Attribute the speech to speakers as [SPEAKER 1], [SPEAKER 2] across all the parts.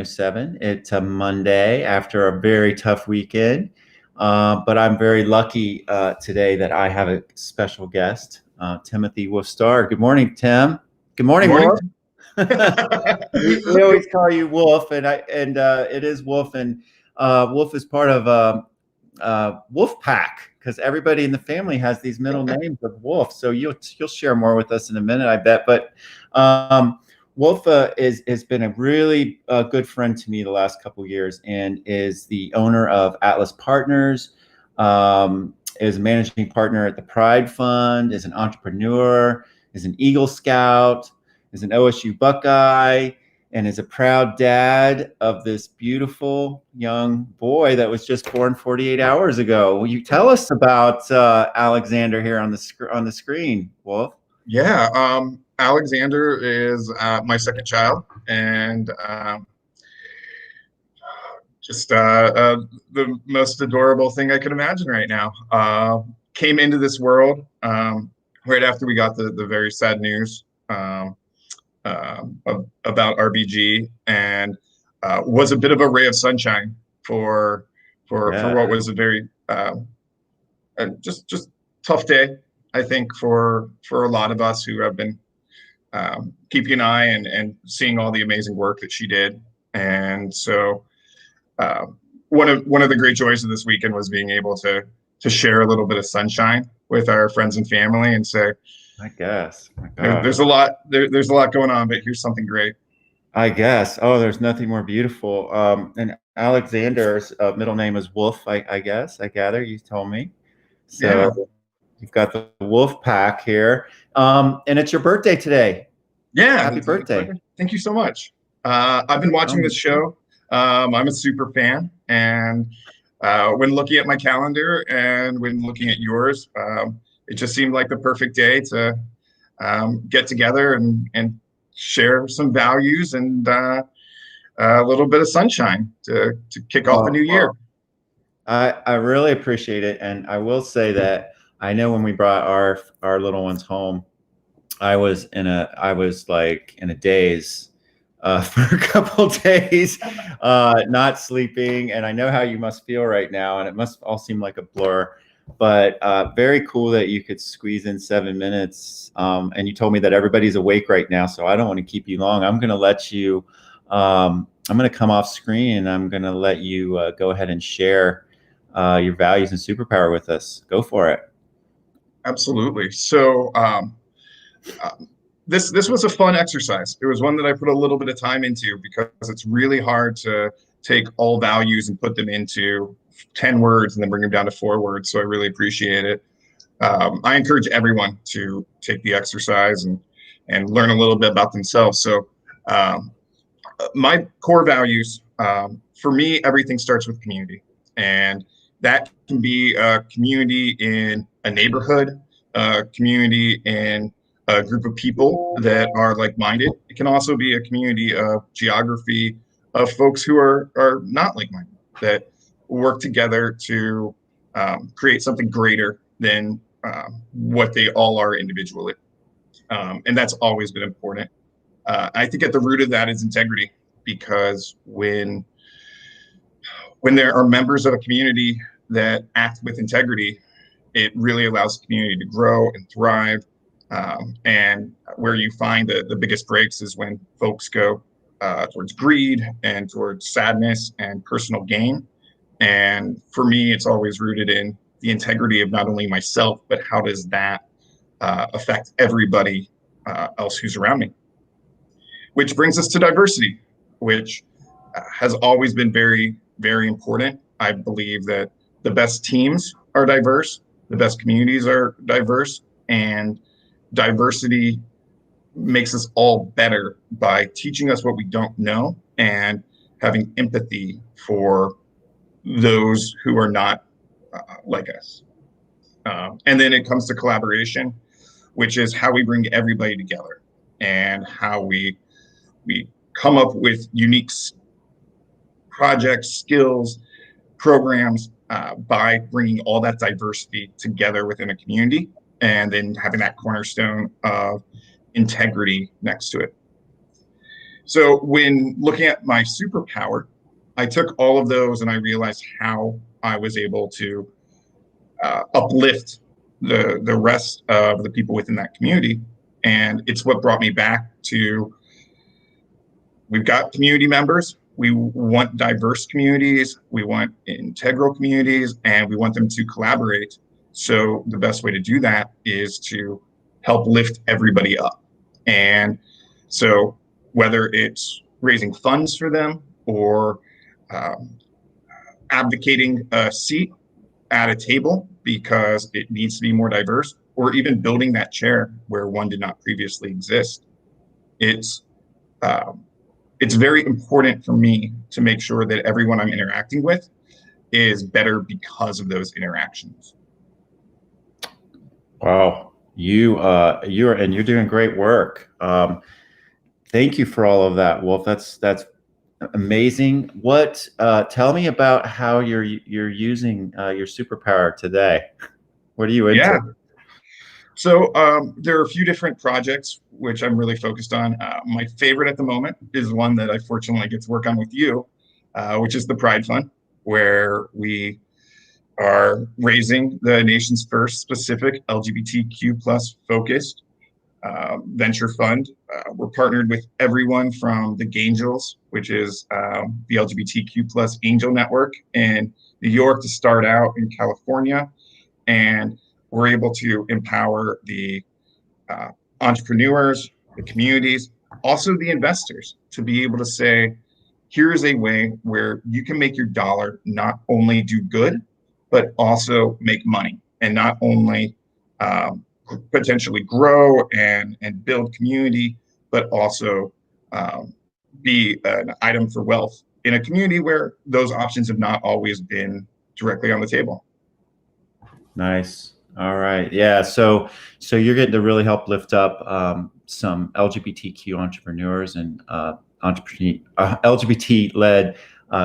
[SPEAKER 1] 7. It's a Monday after a very tough weekend. But I'm very lucky today that I have a special guest, Timothy Wolf Starr. Good morning, Tim. Good
[SPEAKER 2] Good
[SPEAKER 1] morning,
[SPEAKER 2] morning.
[SPEAKER 1] Wolf. We always call you Wolf, and it is Wolf, and Wolf is part of Wolf Pack because everybody in the family has these middle names of Wolf. So you'll share more with us in a minute, I bet. But Wolf has been a really good friend to me the last couple of years, and is the owner of Atlas Partners. Is a managing partner at the Pride Fund. Is an entrepreneur. Is an Eagle Scout. Is an OSU Buckeye, and is a proud dad of this beautiful young boy that was just born 48 hours ago. Will you tell us about Alexander here on the screen, Wolf?
[SPEAKER 2] Yeah, Alexander is my second child, and just the most adorable thing I could imagine right now. Came into this world right after we got the very sad news about RBG, and was a bit of a ray of sunshine for
[SPEAKER 1] Yeah.
[SPEAKER 2] what was a very just tough day, I think, for a lot of us who have been keeping an eye and seeing all the amazing work that she did. And so uh, one of the great joys of this weekend was being able to share a little bit of sunshine with our friends and family and say,
[SPEAKER 1] I guess. My
[SPEAKER 2] there's
[SPEAKER 1] gosh.
[SPEAKER 2] there's a lot going on, but here's something great.
[SPEAKER 1] I guess. Oh, there's nothing more beautiful. And Alexander's middle name is Wolf, I guess. I gather you told me.
[SPEAKER 2] Yeah,
[SPEAKER 1] So you've got the Wolf Pack here. And it's your birthday today.
[SPEAKER 2] yeah.
[SPEAKER 1] Happy birthday.
[SPEAKER 2] Thank you so much. I've been watching this show. I'm a super fan, and when looking at my calendar and when looking at yours, it just seemed like the perfect day to get together and share some values and a little bit of sunshine to kick off the
[SPEAKER 1] Oh,
[SPEAKER 2] new year.
[SPEAKER 1] I really appreciate it, and I will say that I know when we brought our little ones home, I was like in a daze for a couple days, not sleeping, and I know how you must feel right now, and it must all seem like a blur. But very cool that you could squeeze in 7 minutes. And you told me that everybody's awake right now, so I don't want to keep you long. I'm going to let you. I'm going to come off screen, and I'm going to let you go ahead and share your values and superpower with us. Go for it.
[SPEAKER 2] Absolutely. So uh, this was a fun exercise. It was one that I put a little bit of time into because it's really hard to take all values and put them into 10 words and then bring them down to 4 words. So I really appreciate it. I encourage everyone to take the exercise and learn a little bit about themselves. So um, my core values, for me, everything starts with community, and that can be a community in a neighborhood, a community in a group of people that are like-minded. It can also be a community of geography of folks who are not like-minded, that work together to create something greater than what they all are individually. And that's always been important. I think at the root of that is integrity, because when there are members of a community that act with integrity, it really allows the community to grow and thrive. And where you find the biggest breaks is when folks go towards greed and towards sadness and personal gain. And for me, it's always rooted in the integrity of not only myself, but how does that affect everybody else who's around me? Which brings us to diversity, which has always been very, very important. I believe that the best teams are diverse, the best communities are diverse, and diversity makes us all better by teaching us what we don't know and having empathy for those who are not like us. And then it comes to collaboration, which is how we bring everybody together and how we come up with unique projects, skills, programs by bringing all that diversity together within a community and then having that cornerstone of integrity next to it. So when looking at my superpower, I took all of those and I realized how I was able to uplift the rest of the people within that community. And it's what brought me back to, we've got community members. We want diverse communities. We want integral communities, and we want them to collaborate. So the best way to do that is to help lift everybody up. And so whether it's raising funds for them or um, advocating a seat at a table because it needs to be more diverse, or even building that chair where one did not previously exist. It's um, it's very important for me to make sure that everyone I'm interacting with is better because of those interactions.
[SPEAKER 1] Wow, you're doing great work. Thank you for all of that, Wolf. That's amazing. What tell me about how you're using your superpower today? What are you into?
[SPEAKER 2] Yeah. So there are a few different projects which I'm really focused on. My favorite at the moment is one that I fortunately get to work on with you, which is the Pride Fund, where we are raising the nation's first specific LGBTQ plus focused venture fund. We're partnered with everyone from the Gangels, which is the LGBTQ plus angel network in New York, to start out in California. And we're able to empower the uh, entrepreneurs, the communities, also the investors to be able to say, here's a way where you can make your dollar not only do good, but also make money, and not only potentially grow and build community, but also um, be an item for wealth in a community where those options have not always been directly on the table.
[SPEAKER 1] Nice. All right. Yeah. So you're getting to really help lift up some LGBTQ entrepreneurs and LGBT led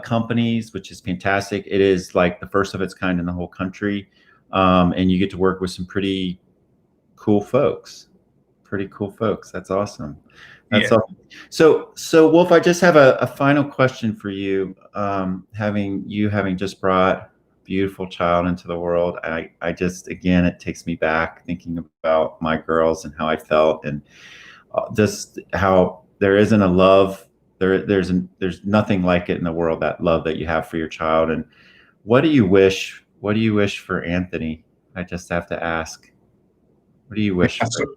[SPEAKER 1] companies, which is fantastic. It is like the first of its kind in the whole country, and you get to work with some pretty cool folks. Pretty cool folks. That's awesome. That's
[SPEAKER 2] Yeah.
[SPEAKER 1] awesome. So Wolf, I just have a final question for you. Having just brought a beautiful child into the world, I just again it takes me back thinking about my girls and how I felt, and just how there isn't a love there's nothing like it in the world, that love that you have for your child. And what do you wish for Anthony? I just have to ask, what do you wish
[SPEAKER 2] So,
[SPEAKER 1] for?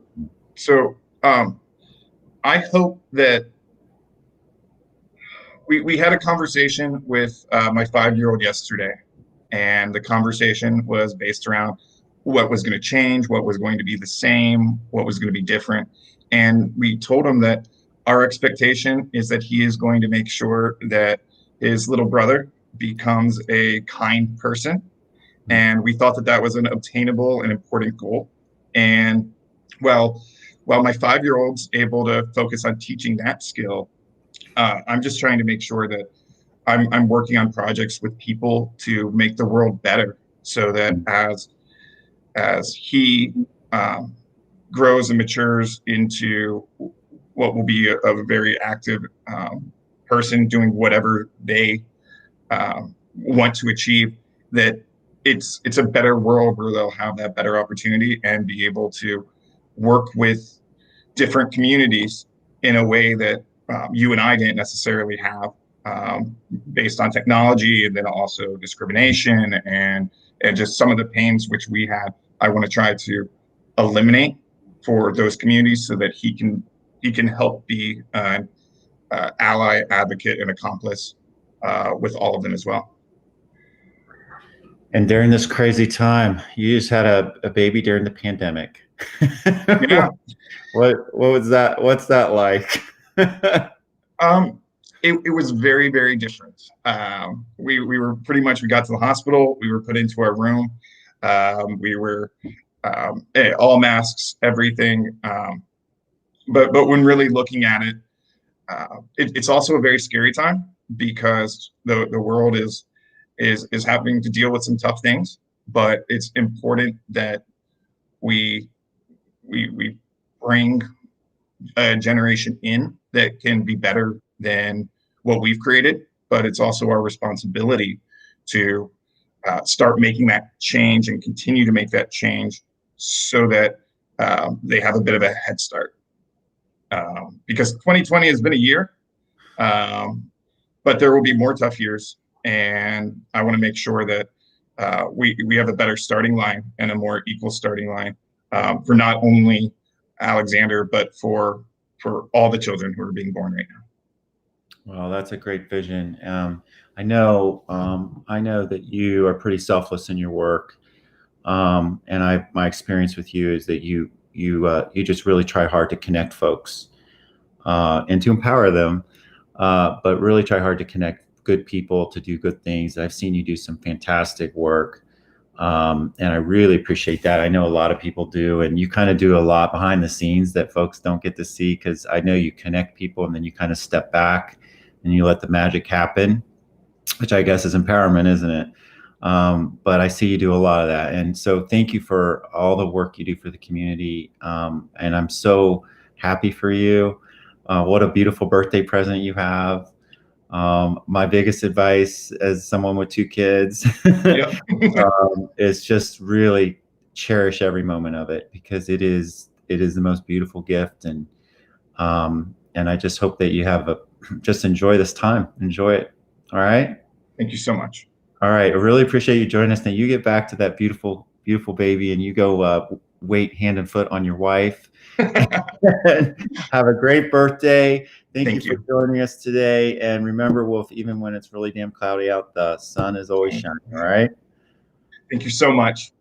[SPEAKER 2] so I hope that we had a conversation with my 5-year-old yesterday, and the conversation was based around what was going to change, what was going to be the same, what was going to be different. And we told him that our expectation is that he is going to make sure that his little brother becomes a kind person. And we thought that that was an obtainable and important goal. And well, while my 5-year-old's able to focus on teaching that skill, I'm just trying to make sure that I'm working on projects with people to make the world better, so that as he um, grows and matures into what will be a very active person doing whatever they want to achieve, that it's a better world where they'll have that better opportunity and be able to work with different communities in a way that you and I didn't necessarily have, based on technology, and then also discrimination and just some of the pains which we had. I want to try to eliminate for those communities so that he can help be an ally, advocate, and accomplice with all of them as well.
[SPEAKER 1] And during this crazy time, you just had a baby during the pandemic.
[SPEAKER 2] Yeah.
[SPEAKER 1] What was that? What's that like?
[SPEAKER 2] Um, it was very, very different. We were pretty much, we got to the hospital, we were put into our room. We were all masks, everything. But when really looking at it, it's also a very scary time because the world is having to deal with some tough things. But it's important that we we bring a generation in that can be better than what we've created, but it's also our responsibility to start making that change and continue to make that change so that they have a bit of a head start. Because 2020 has been a year, but there will be more tough years, and I want to make sure that we have a better starting line and a more equal starting line for not only Alexander, but for all the children who are being born right now.
[SPEAKER 1] Well, that's a great vision. I know that you are pretty selfless in your work, and my experience with you is that you just really try hard to connect folks and to empower them, but really try hard to connect good people to do good things. I've seen you do some fantastic work, and I really appreciate that. I know a lot of people do, and you kind of do a lot behind the scenes that folks don't get to see, because I know you connect people and then you kind of step back and you let the magic happen, which I guess is empowerment, isn't it? But I see you do a lot of that. And so thank you for all the work you do for the community. And I'm so happy for you. What a beautiful birthday present you have. My biggest advice as someone with two kids
[SPEAKER 2] Yep.
[SPEAKER 1] is just really cherish every moment of it, because it is the most beautiful gift. And I just hope that you just enjoy this time. Enjoy it. All right.
[SPEAKER 2] Thank you so much.
[SPEAKER 1] All right. I really appreciate you joining us. Now you get back to that beautiful, beautiful baby, and you go wait hand and foot on your wife. Have a great birthday. Thank you for joining us today. And remember, Wolf, even when it's really damn cloudy out, the sun is always shining. All right.
[SPEAKER 2] Thank you so much.